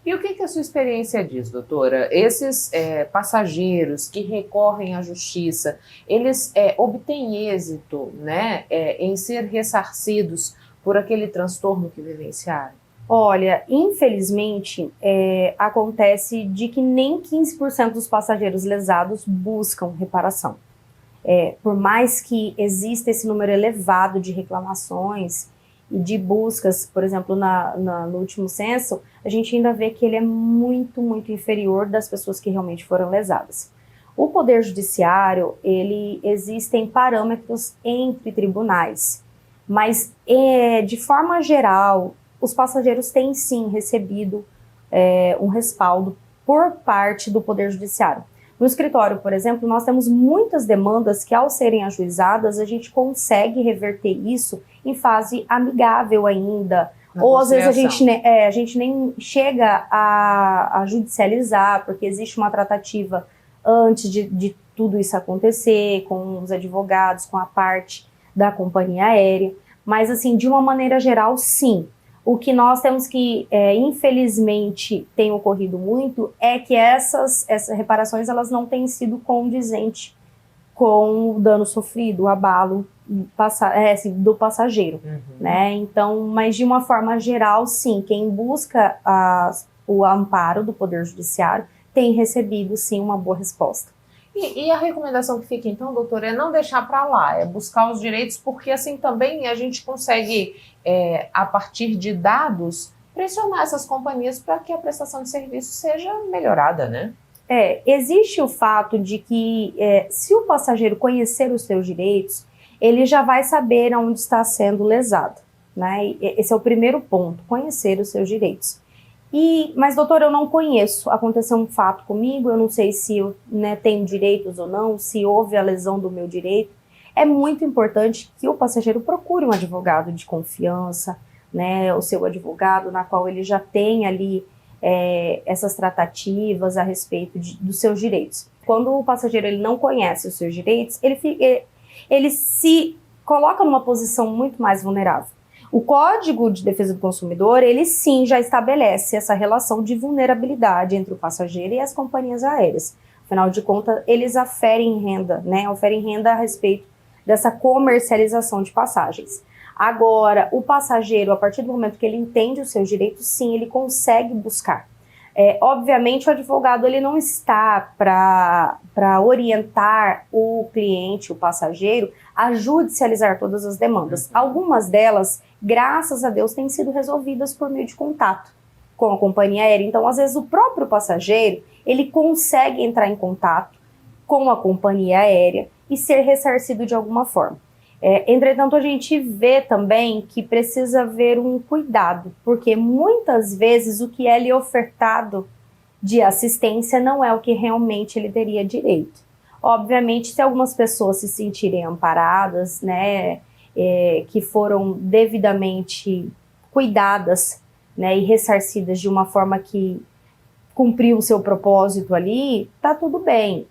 E o que a sua experiência diz, doutora? Esses passageiros que recorrem à justiça, eles obtêm êxito, né, em ser ressarcidos por aquele transtorno que vivenciaram? Olha, infelizmente, acontece de que nem 15% dos passageiros lesados buscam reparação. por mais que exista esse número elevado de reclamações e de buscas, por exemplo, no último censo, a gente ainda vê que ele é muito, muito inferior das pessoas que realmente foram lesadas. O Poder Judiciário, existem parâmetros entre tribunais, mas de forma geral, os passageiros têm sim recebido um respaldo por parte do Poder Judiciário. No escritório, por exemplo, nós temos muitas demandas que, ao serem ajuizadas, a gente consegue reverter isso em fase amigável ainda, ou às vezes a gente nem chega a judicializar, porque existe uma tratativa antes de tudo isso acontecer, com os advogados, com a parte da companhia aérea, mas assim, de uma maneira geral, sim. O que nós temos que, infelizmente, tem ocorrido muito é que essas reparações elas não têm sido condizentes com o dano sofrido, o abalo do passageiro, né? Então, mas de uma forma geral, sim, quem busca o amparo do Poder Judiciário tem recebido, sim, uma boa resposta. E a recomendação que fica, então, doutora, é não deixar para lá, é buscar os direitos, porque assim também a gente consegue, a partir de dados, pressionar essas companhias para que a prestação de serviço seja melhorada, né? Existe o fato de que se o passageiro conhecer os seus direitos, ele já vai saber onde está sendo lesado, né? Esse é o primeiro ponto, conhecer os seus direitos. Mas, doutor, eu não conheço, aconteceu um fato comigo, eu não sei se eu tenho direitos ou não, se houve a lesão do meu direito. É muito importante que o passageiro procure um advogado de confiança, né, o seu advogado, na qual ele já tem ali essas tratativas a respeito dos seus direitos. Quando o passageiro ele não conhece os seus direitos, ele se coloca numa posição muito mais vulnerável. O Código de Defesa do Consumidor, ele sim já estabelece essa relação de vulnerabilidade entre o passageiro e as companhias aéreas. Afinal de contas, eles oferem renda, né? Oferem renda a respeito dessa comercialização de passagens. Agora, o passageiro, a partir do momento que ele entende os seus direitos, sim, ele consegue buscar. Obviamente, o advogado ele não está para orientar o cliente, o passageiro, a judicializar todas as demandas. Algumas delas, graças a Deus, têm sido resolvidas por meio de contato com a companhia aérea. Então, às vezes, o próprio passageiro, ele consegue entrar em contato com a companhia aérea e ser ressarcido de alguma forma. Entretanto, a gente vê também que precisa haver um cuidado, porque muitas vezes o que é lhe ofertado de assistência não é o que realmente ele teria direito. Obviamente, se algumas pessoas se sentirem amparadas, né, que foram devidamente cuidadas, né, e ressarcidas de uma forma que cumpriu o seu propósito ali, tá tudo bem.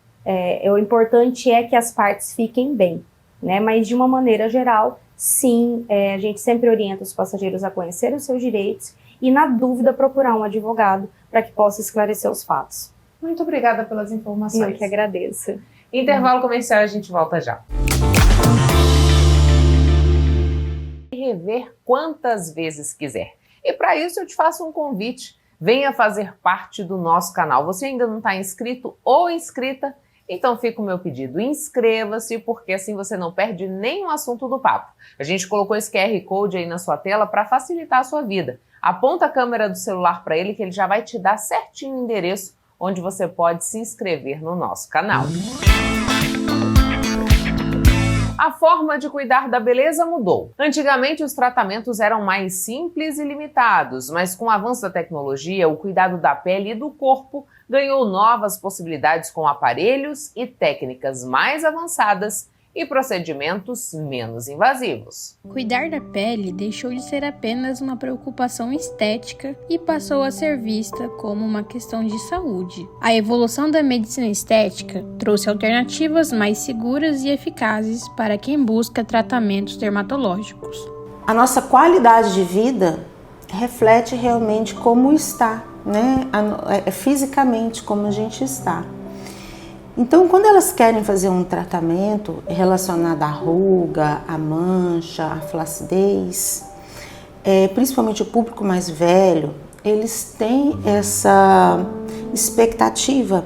O importante é que as partes fiquem bem. Né, mas de uma maneira geral, sim, a gente sempre orienta os passageiros a conhecer os seus direitos e, na dúvida, procurar um advogado para que possa esclarecer os fatos. Muito obrigada pelas informações. Eu que agradeço. Intervalo comercial, a gente volta já. Rever quantas vezes quiser. E para isso eu te faço um convite. Venha fazer parte do nosso canal. Você ainda não está inscrito ou inscrita? Então fica o meu pedido, inscreva-se, porque assim você não perde nenhum assunto do papo. A gente colocou esse QR Code aí na sua tela para facilitar a sua vida. Aponta a câmera do celular para ele que ele já vai te dar certinho o endereço onde você pode se inscrever no nosso canal. A forma de cuidar da beleza mudou. Antigamente, os tratamentos eram mais simples e limitados, mas com o avanço da tecnologia, o cuidado da pele e do corpo ganhou novas possibilidades com aparelhos e técnicas mais avançadas e procedimentos menos invasivos. Cuidar da pele deixou de ser apenas uma preocupação estética e passou a ser vista como uma questão de saúde. A evolução da medicina estética trouxe alternativas mais seguras e eficazes para quem busca tratamentos dermatológicos. A nossa qualidade de vida reflete realmente como está, né? Fisicamente como a gente está. Então, quando elas querem fazer um tratamento relacionado à ruga, à mancha, à flacidez, principalmente o público mais velho, eles têm essa expectativa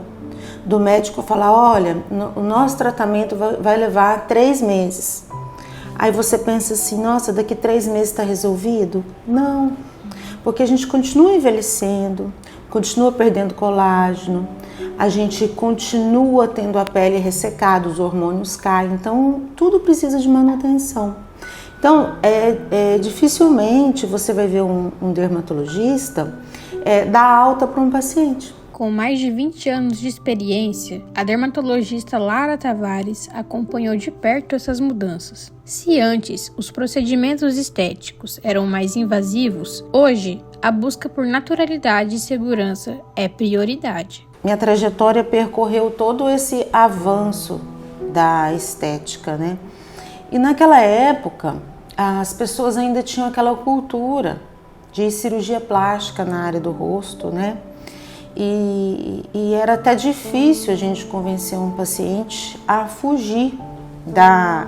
do médico falar, olha, o nosso tratamento vai levar 3 meses. Aí você pensa assim, nossa, daqui 3 meses está resolvido? Não, porque a gente continua envelhecendo, continua perdendo colágeno, a gente continua tendo a pele ressecada, os hormônios caem, então tudo precisa de manutenção. Então, dificilmente você vai ver um dermatologista dar alta para um paciente. Com mais de 20 anos de experiência, a dermatologista Lara Tavares acompanhou de perto essas mudanças. Se antes os procedimentos estéticos eram mais invasivos, hoje a busca por naturalidade e segurança é prioridade. Minha trajetória percorreu todo esse avanço da estética, né? E naquela época, as pessoas ainda tinham aquela cultura de cirurgia plástica na área do rosto, né? E era até difícil a gente convencer um paciente a fugir da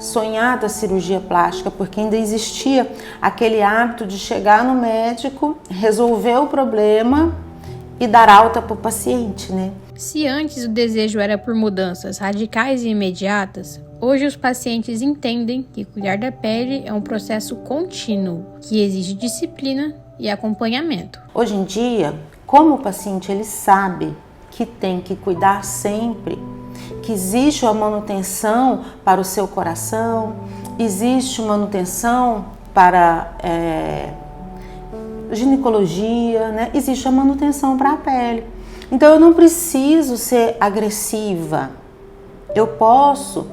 sonhada cirurgia plástica, porque ainda existia aquele hábito de chegar no médico, resolver o problema e dar alta para o paciente, né? Se antes o desejo era por mudanças radicais e imediatas, hoje os pacientes entendem que cuidar da pele é um processo contínuo, que exige disciplina e acompanhamento. Hoje em dia, como o paciente ele sabe que tem que cuidar sempre, que existe uma manutenção para o seu coração, existe manutenção para ginecologia, né? Existe a manutenção para a pele. Então eu não preciso ser agressiva, eu posso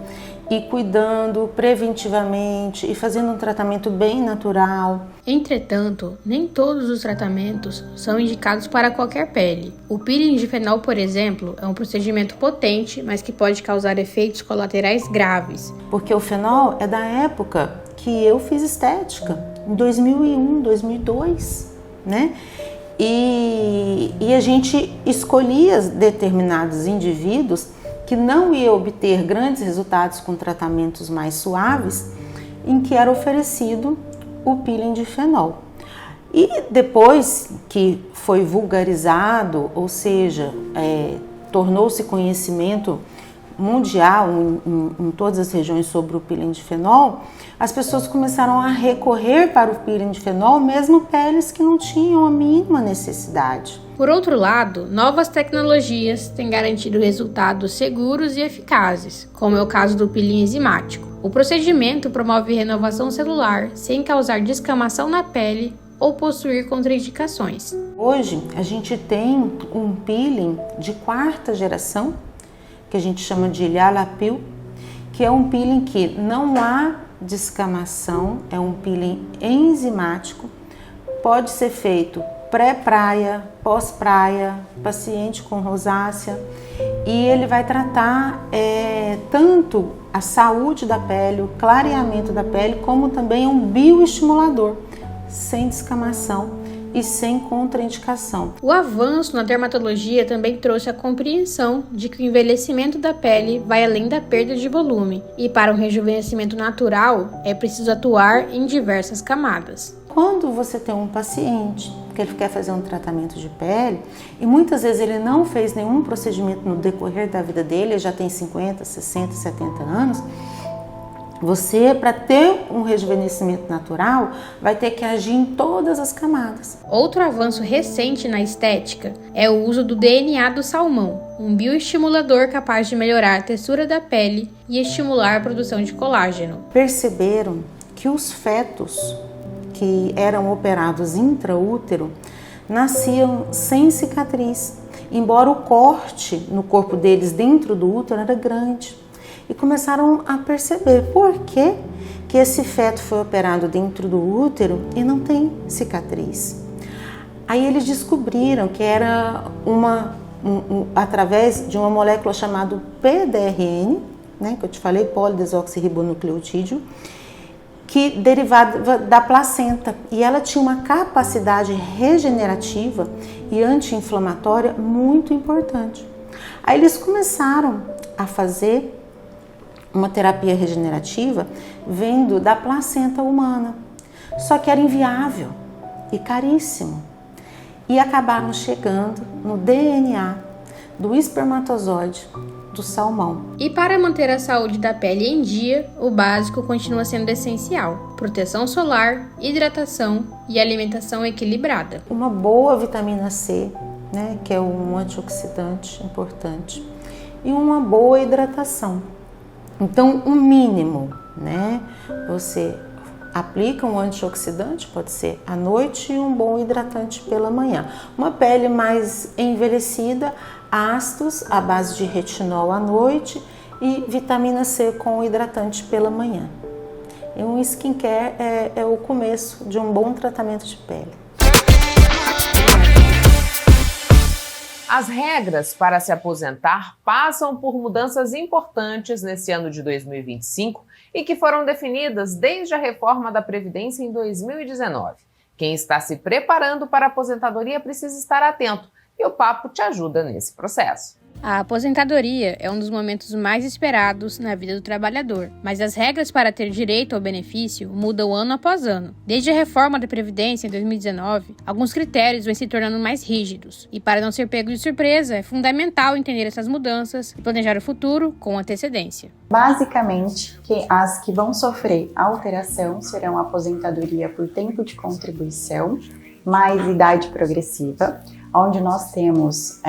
ir cuidando preventivamente e fazendo um tratamento bem natural. Entretanto, nem todos os tratamentos são indicados para qualquer pele. O peeling de fenol, por exemplo, é um procedimento potente, mas que pode causar efeitos colaterais graves. Porque o fenol é da época que eu fiz estética, em 2001, 2002, né? E a gente escolhia determinados indivíduos que não ia obter grandes resultados com tratamentos mais suaves, em que era oferecido o peeling de fenol. E depois que foi vulgarizado, ou seja, tornou-se conhecimento mundial em todas as regiões sobre o peeling de fenol, as pessoas começaram a recorrer para o peeling de fenol, mesmo peles que não tinham a mínima necessidade. Por outro lado, novas tecnologias têm garantido resultados seguros e eficazes, como é o caso do peeling enzimático. O procedimento promove renovação celular sem causar descamação na pele ou possuir contraindicações. Hoje, a gente tem um peeling de 4ª geração, que a gente chama de Yalapil, que é um peeling que não há descamação, é um peeling enzimático, pode ser feito pré-praia, pós-praia, paciente com rosácea, e ele vai tratar tanto a saúde da pele, o clareamento da pele, como também um bioestimulador, sem descamação e sem contraindicação. O avanço na dermatologia também trouxe a compreensão de que o envelhecimento da pele vai além da perda de volume, e para um rejuvenescimento natural é preciso atuar em diversas camadas. Quando você tem um paciente que ele quer fazer um tratamento de pele e muitas vezes ele não fez nenhum procedimento no decorrer da vida dele, ele já tem 50, 60, 70 anos, você, para ter um rejuvenescimento natural, vai ter que agir em todas as camadas. Outro avanço recente na estética é o uso do DNA do salmão, um bioestimulador capaz de melhorar a textura da pele e estimular a produção de colágeno. Perceberam que os fetos que eram operados intraútero nasciam sem cicatriz, embora o corte no corpo deles dentro do útero era grande. E começaram a perceber por que esse feto foi operado dentro do útero e não tem cicatriz. Aí eles descobriram que era através de uma molécula chamada PDRN, né, que eu te falei, polidesoxirribonucleotídeo, que derivava da placenta, e ela tinha uma capacidade regenerativa e anti-inflamatória muito importante. Aí eles começaram a fazer uma terapia regenerativa vindo da placenta humana, só que era inviável e caríssimo, e acabaram chegando no DNA, do espermatozoide do salmão. E para manter a saúde da pele em dia, o básico continua sendo essencial: proteção solar, hidratação e alimentação equilibrada. Uma boa vitamina C, né, que é um antioxidante importante, e uma boa hidratação. Então, o mínimo, né, você aplica um antioxidante, pode ser à noite, e um bom hidratante pela manhã. Uma pele mais envelhecida, ácidos à base de retinol à noite e vitamina C com hidratante pela manhã. E um skincare é o começo de um bom tratamento de pele. As regras para se aposentar passam por mudanças importantes nesse ano de 2025 e que foram definidas desde a reforma da Previdência em 2019. Quem está se preparando para a aposentadoria precisa estar atento e o Papo te ajuda nesse processo. A aposentadoria é um dos momentos mais esperados na vida do trabalhador, mas as regras para ter direito ao benefício mudam ano após ano. Desde a reforma da Previdência em 2019, alguns critérios vêm se tornando mais rígidos, e para não ser pego de surpresa, é fundamental entender essas mudanças e planejar o futuro com antecedência. Basicamente, as que vão sofrer alteração serão a aposentadoria por tempo de contribuição, mais idade progressiva, onde nós temos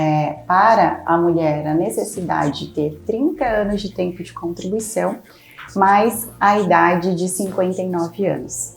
para a mulher a necessidade de ter 30 anos de tempo de contribuição, mais a idade de 59 anos.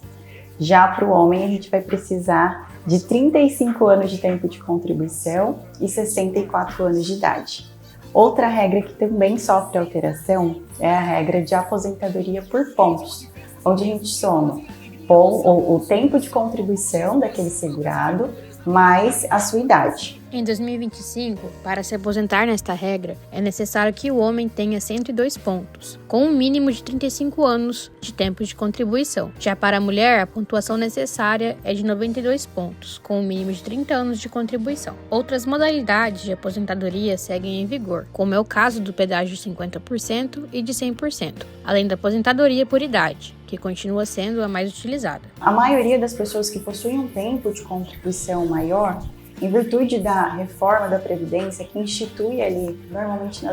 Já para o homem, a gente vai precisar de 35 anos de tempo de contribuição e 64 anos de idade. Outra regra que também sofre alteração é a regra de aposentadoria por pontos, onde a gente soma o tempo de contribuição daquele segurado mais a sua idade. Em 2025, para se aposentar nesta regra, é necessário que o homem tenha 102 pontos, com um mínimo de 35 anos de tempo de contribuição. Já para a mulher, a pontuação necessária é de 92 pontos, com um mínimo de 30 anos de contribuição. Outras modalidades de aposentadoria seguem em vigor, como é o caso do pedágio de 50% e de 100%, além da aposentadoria por idade, que continua sendo a mais utilizada. A maioria das pessoas que possuem um tempo de contribuição maior, em virtude da reforma da Previdência, que institui ali, normalmente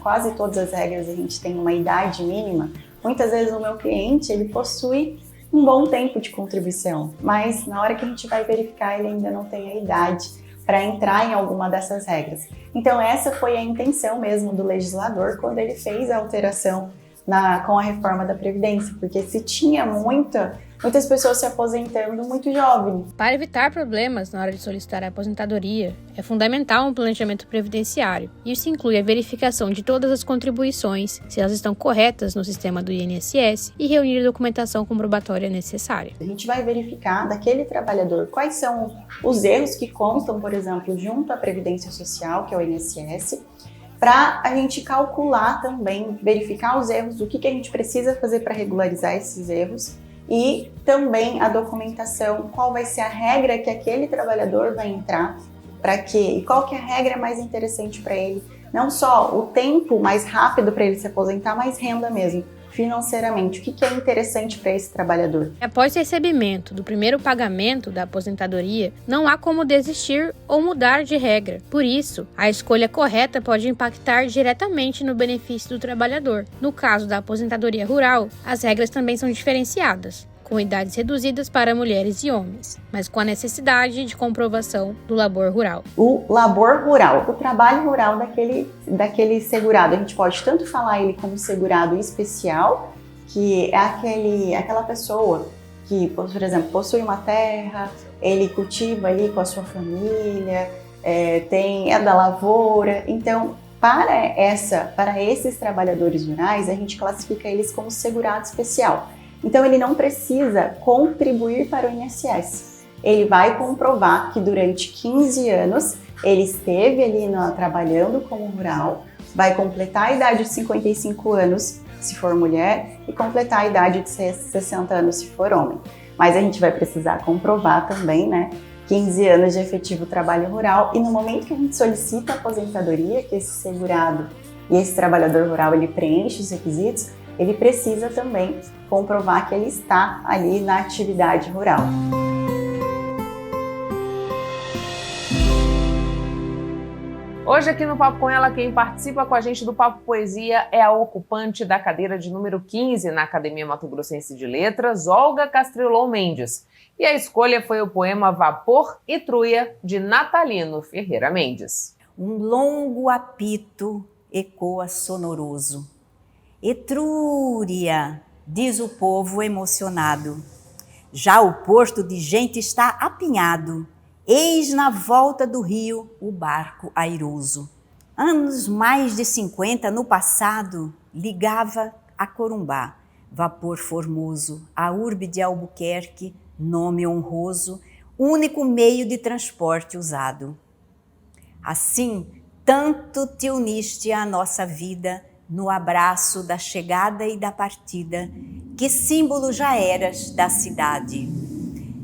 quase todas as regras a gente tem uma idade mínima, muitas vezes o meu cliente ele possui um bom tempo de contribuição, mas na hora que a gente vai verificar ele ainda não tem a idade para entrar em alguma dessas regras. Então essa foi a intenção mesmo do legislador quando ele fez a alteração com a reforma da Previdência, porque se tinha muitas pessoas se aposentando muito jovem. Para evitar problemas na hora de solicitar a aposentadoria, é fundamental um planejamento previdenciário. Isso inclui a verificação de todas as contribuições, se elas estão corretas no sistema do INSS, e reunir a documentação comprobatória necessária. A gente vai verificar daquele trabalhador quais são os erros que constam, por exemplo, junto à Previdência Social, que é o INSS, para a gente calcular também, verificar os erros, o que a gente precisa fazer para regularizar esses erros e também a documentação, qual vai ser a regra que aquele trabalhador vai entrar, para quê e qual que é a regra mais interessante para ele, não só o tempo mais rápido para ele se aposentar, mas renda mesmo. Financeiramente, o que é interessante para esse trabalhador. Após o recebimento do primeiro pagamento da aposentadoria, não há como desistir ou mudar de regra. Por isso, a escolha correta pode impactar diretamente no benefício do trabalhador. No caso da aposentadoria rural, as regras também são diferenciadas, com idades reduzidas para mulheres e homens, mas com a necessidade de comprovação do labor rural. O labor rural, o trabalho rural daquele segurado, a gente pode tanto falar ele como segurado especial, que é aquela pessoa que, por exemplo, possui uma terra, ele cultiva ali com a sua família, é da lavoura. Então, para esses trabalhadores rurais, a gente classifica eles como segurado especial. Então, ele não precisa contribuir para o INSS. Ele vai comprovar que durante 15 anos ele esteve ali trabalhando como rural, vai completar a idade de 55 anos se for mulher e completar a idade de 60 anos se for homem. Mas a gente vai precisar comprovar também, 15 anos de efetivo trabalho rural, e no momento que a gente solicita a aposentadoria, que esse segurado e esse trabalhador rural ele preenche os requisitos, ele precisa também comprovar que ele está ali na atividade rural. Hoje aqui no Papo com Ela, quem participa com a gente do Papo Poesia é a ocupante da cadeira de número 15 na Academia Mato Grossense de Letras, Olga Castrilon Mendes. E a escolha foi o poema Vapor e Truia, de Natalino Ferreira Mendes. Um longo apito ecoa sonoroso. Etrúria, diz o povo emocionado. Já o porto de gente está apinhado. Eis na volta do rio o barco airoso. Anos mais de 50 no passado, ligava a Corumbá, vapor formoso, a urbe de Albuquerque, nome honroso, único meio de transporte usado. Assim, tanto te uniste à nossa vida no abraço da chegada e da partida, que símbolo já eras da cidade.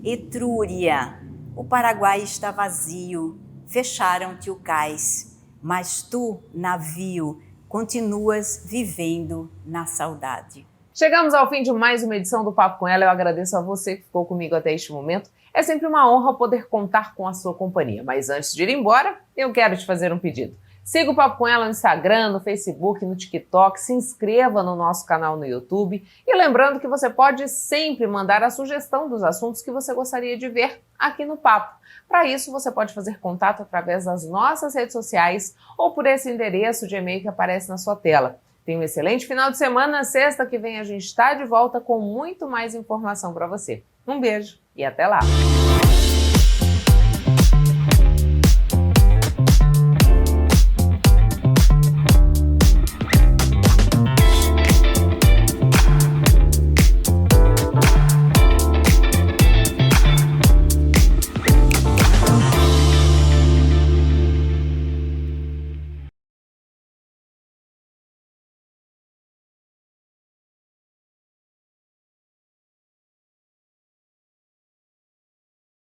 Etrúria, o Paraguai está vazio, fecharam-te o cais, mas tu, navio, continuas vivendo na saudade. Chegamos ao fim de mais uma edição do Papo com Ela. Eu agradeço a você que ficou comigo até este momento. É sempre uma honra poder contar com a sua companhia. Mas antes de ir embora, eu quero te fazer um pedido. Siga o Papo com Ela no Instagram, no Facebook, no TikTok, se inscreva no nosso canal no YouTube e lembrando que você pode sempre mandar a sugestão dos assuntos que você gostaria de ver aqui no Papo. Para isso, você pode fazer contato através das nossas redes sociais ou por esse endereço de e-mail que aparece na sua tela. Tenha um excelente final de semana. Na sexta que vem a gente está de volta com muito mais informação para você. Um beijo e até lá!